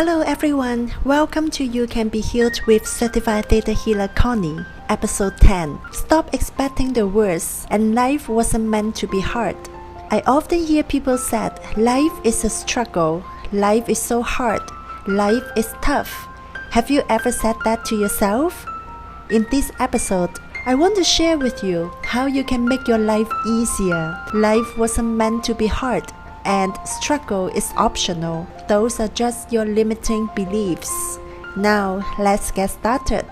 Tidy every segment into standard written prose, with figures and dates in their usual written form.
Hello everyone, welcome to You Can Be Healed with Certified Theta Healer Connie, Episode 10. Stop expecting the worst, and life wasn't meant to be hard. I often hear people say, life is a struggle, life is so hard, life is tough. Have you ever said that to yourself? In this episode, I want to share with you how you can make your life easier. Life wasn't meant to be hard, and struggle is optional. Those are just your limiting beliefs. Now, let's get started.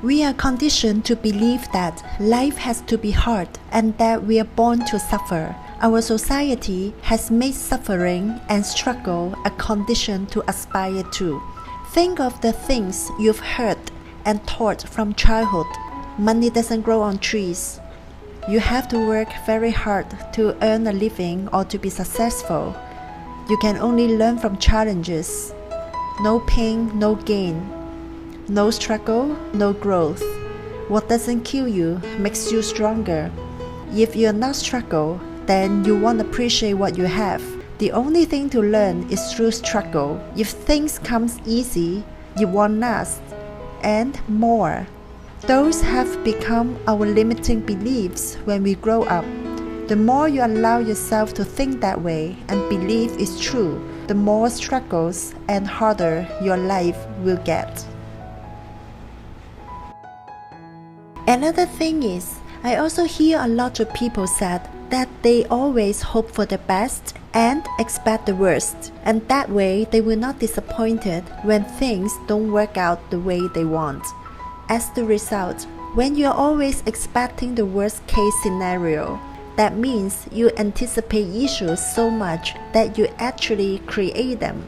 We are conditioned to believe that life has to be hard and that we are born to suffer. Our society has made suffering and struggle a condition to aspire to. Think of the things you've heard and taught from childhood. Money doesn't grow on trees. You have to work very hard to earn a living or to be successful. You can only learn from challenges. No pain, no gain. No struggle, no growth. What doesn't kill you makes you stronger. If you're not struggle, then you won't appreciate what you have. The only thing to learn is through struggle. If things comes easy, you won't last. And more. Those have become our limiting beliefs when we grow up. The more you allow yourself to think that way and believe it's true, the more struggles and harder your life will get. Another thing is, I also hear a lot of people say that they always hope for the best and expect the worst, and that way they will not be disappointed when things don't work out the way they want. As the result, when you're always expecting the worst case scenario, that means you anticipate issues so much that you actually create them.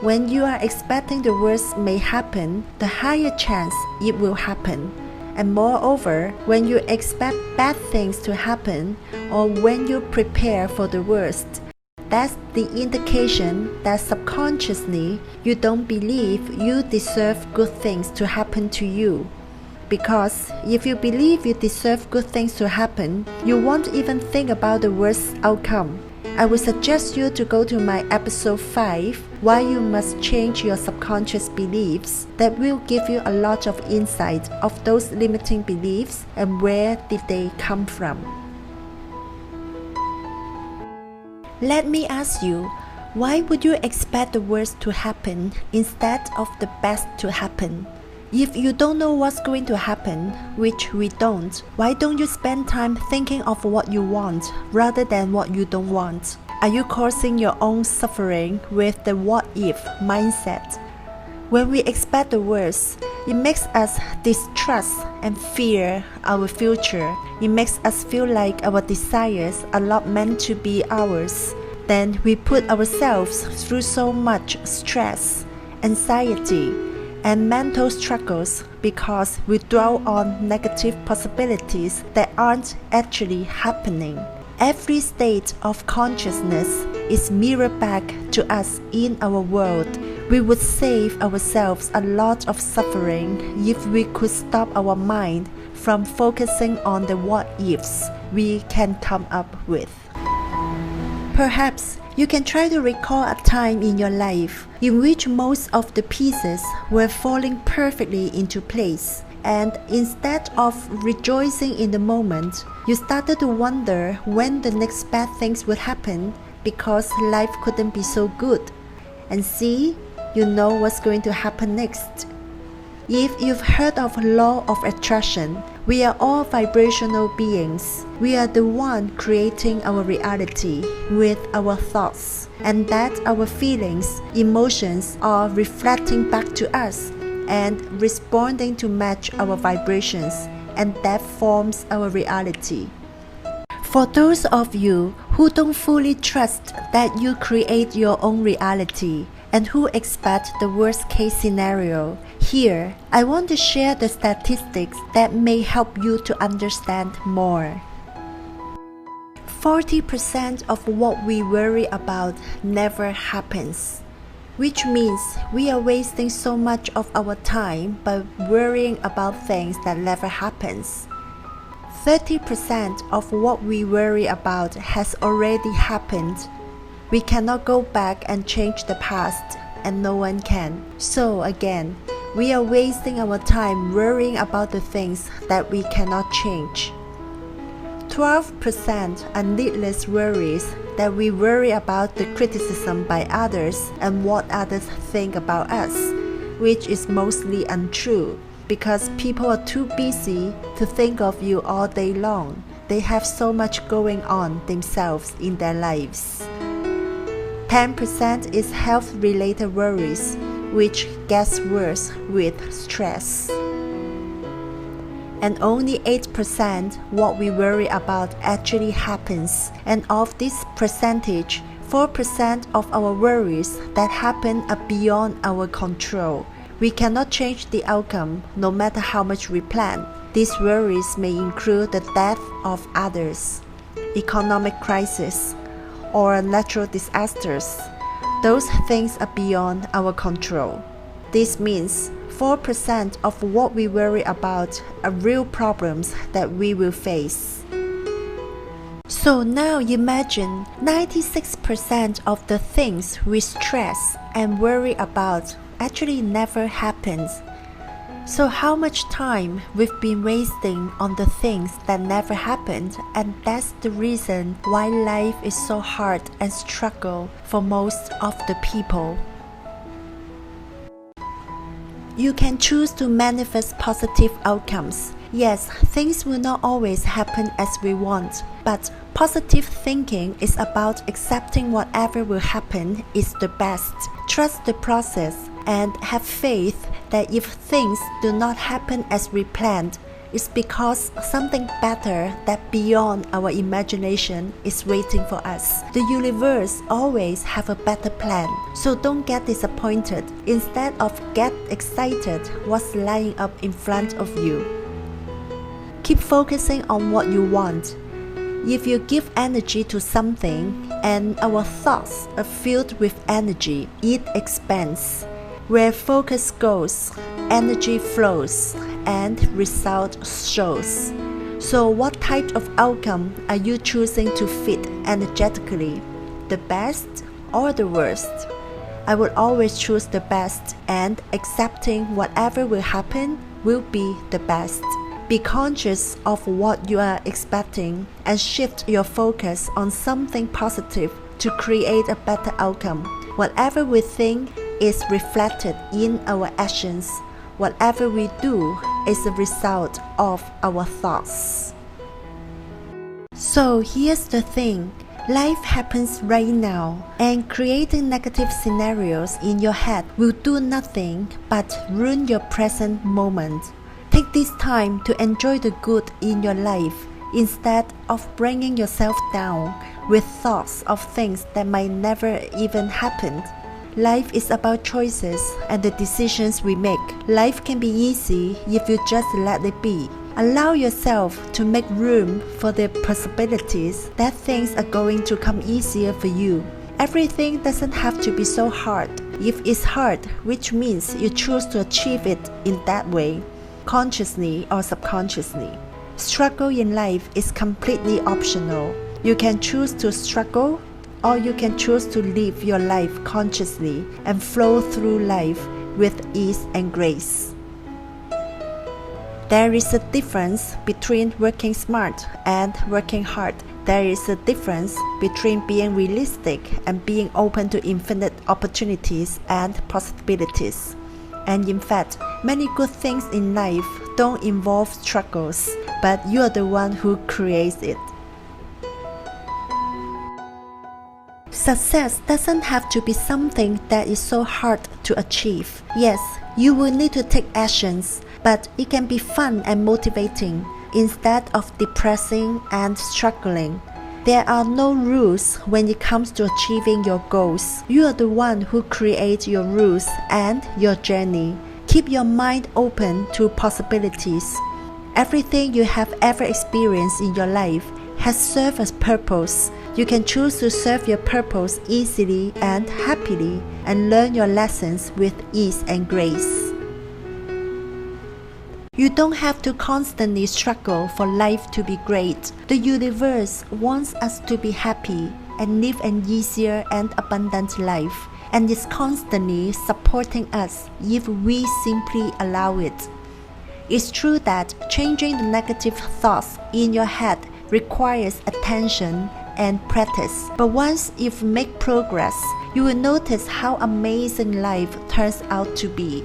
When you are expecting the worst may happen, the higher chance it will happen. And moreover, when you expect bad things to happen or when you prepare for the worst, that's the indication that subconsciously you don't believe you deserve good things to happen to you. Because if you believe you deserve good things to happen, you won't even think about the worst outcome. I would suggest you to go to my episode 5, Why You Must Change Your Subconscious Beliefs. That will give you a lot of insight of those limiting beliefs and where did they come from. Let me ask you, why would you expect the worst to happen instead of the best to happen? If you don't know what's going to happen, which we don't, why don't you spend time thinking of what you want rather than what you don't want? Are you causing your own suffering with the what-if mindset? When we expect the worst, it makes us distrust and fear our future. It makes us feel like our desires are not meant to be ours. Then we put ourselves through so much stress, anxiety, and mental struggles because we dwell on negative possibilities that aren't actually happening. Every state of consciousness is mirrored back to us in our world. We would save ourselves a lot of suffering if we could stop our mind from focusing on the what-ifs we can come up with. Perhaps you can try to recall a time in your life in which most of the pieces were falling perfectly into place. And instead of rejoicing in the moment, you started to wonder when the next bad things would happen because life couldn't be so good. And see, you know what's going to happen next. If you've heard of law of attraction, we are all vibrational beings. We are the one creating our reality with our thoughts, and that our feelings, emotions are reflecting back to us and responding to match our vibrations, and that forms our reality. For those of you who don't fully trust that you create your own reality and who expect the worst case scenario, here I want to share the statistics that may help you to understand more. 40% of what we worry about never happens, which means we are wasting so much of our time by worrying about things that never happens. 30% of what we worry about has already happened, We cannot go back and change the past, and no one can. So again, we are wasting our time worrying about the things that we cannot change. 12% are needless worries that we worry about the criticism by others and what others think about us, which is mostly untrue because people are too busy to think of you all day long. They have so much going on themselves in their lives. 10% is health-related worries, which gets worse with stress. And only 8% what we worry about actually happens. And of this percentage, 4% of our worries that happen are beyond our control. We cannot change the outcome no matter how much we plan. These worries may include the death of others, economic crisis, or natural disasters. Those things are beyond our control. This means 4% of what we worry about are real problems that we will face. So now imagine 96% of the things we stress and worry about actually never happens. So how much time we've been wasting on the things that never happened, and that's the reason why life is so hard and struggle for most of the people. You can choose to manifest positive outcomes. Yes, things will not always happen as we want, but positive thinking is about accepting whatever will happen is the best. Trust the process and have faith that if things do not happen as we planned, it's because something better that beyond our imagination is waiting for us. The universe always have a better plan, so don't get disappointed. Instead of get excited what's lying up in front of you. Keep focusing on what you want. If you give energy to something and our thoughts are filled with energy, it expands. Where focus goes, energy flows, and result shows. So what type of outcome are you choosing to fit energetically? The best or the worst? I will always choose the best, and accepting whatever will happen will be the best. Be conscious of what you are expecting and shift your focus on something positive to create a better outcome. Whatever we think is reflected in our actions. Whatever we do is a result of our thoughts. So here's the thing. Life happens right now, and creating negative scenarios in your head will do nothing but ruin your present moment. Take this time to enjoy the good in your life instead of bringing yourself down with thoughts of things that might never even happen. Life is about choices and the decisions we make. Life can be easy if you just let it be. Allow yourself to make room for the possibilities that things are going to come easier for you. Everything doesn't have to be so hard. If it's hard, which means you choose to achieve it in that way, consciously or subconsciously. Struggle in life is completely optional. You can choose to struggle, or you can choose to live your life consciously and flow through life with ease and grace. There is a difference between working smart and working hard. There is a difference between being realistic and being open to infinite opportunities and possibilities. And in fact, many good things in life don't involve struggles, but you are the one who creates it. Success doesn't have to be something that is so hard to achieve. Yes, you will need to take actions, but it can be fun and motivating instead of depressing and struggling. There are no rules when it comes to achieving your goals. You are the one who creates your rules and your journey. Keep your mind open to possibilities. Everything you have ever experienced in your life has served a purpose. You can choose to serve your purpose easily and happily and learn your lessons with ease and grace. You don't have to constantly struggle for life to be great. The universe wants us to be happy. and live an easier and abundant life, and is constantly supporting us if we simply allow it. It's true that changing the negative thoughts in your head requires attention and practice, but once you've made progress, you will notice how amazing life turns out to be.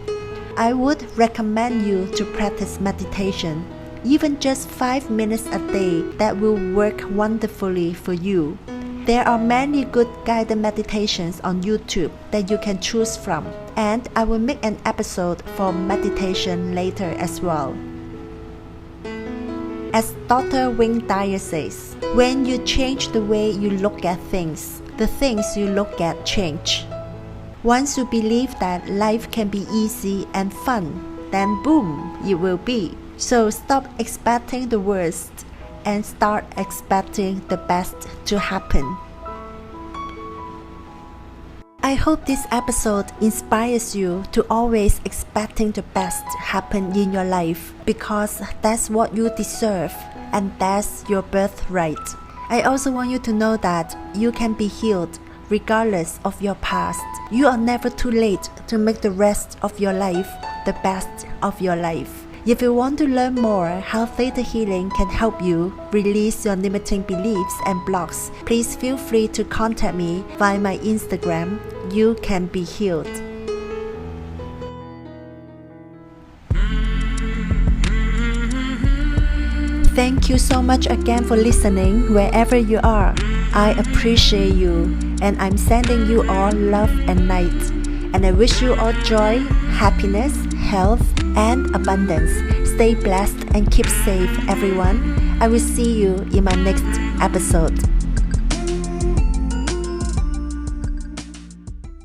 I would recommend you to practice meditation, even just 5 minutes a day. That will work wonderfully for you. There are many good guided meditations on YouTube that you can choose from, and I will make an episode for meditation later as well. As Dr. Wayne Dyer says, when you change the way you look at things, the things you look at change. Once you believe that life can be easy and fun, then boom, it will be. So stop expecting the worst and start expecting the best to happen. I hope this episode inspires you to always expecting the best to happen in your life, because that's what you deserve and that's your birthright. I also want you to know that you can be healed regardless of your past. You are never too late to make the rest of your life the best of your life. If you want to learn more how Theta Healing can help you release your limiting beliefs and blocks, please feel free to contact me via my Instagram, You Can Be Healed. Thank you so much again for listening wherever you are. I appreciate you, and I'm sending you all love and light. And I wish you all joy, happiness, health, and abundance. Stay blessed and keep safe, everyone. I will see you in my next episode.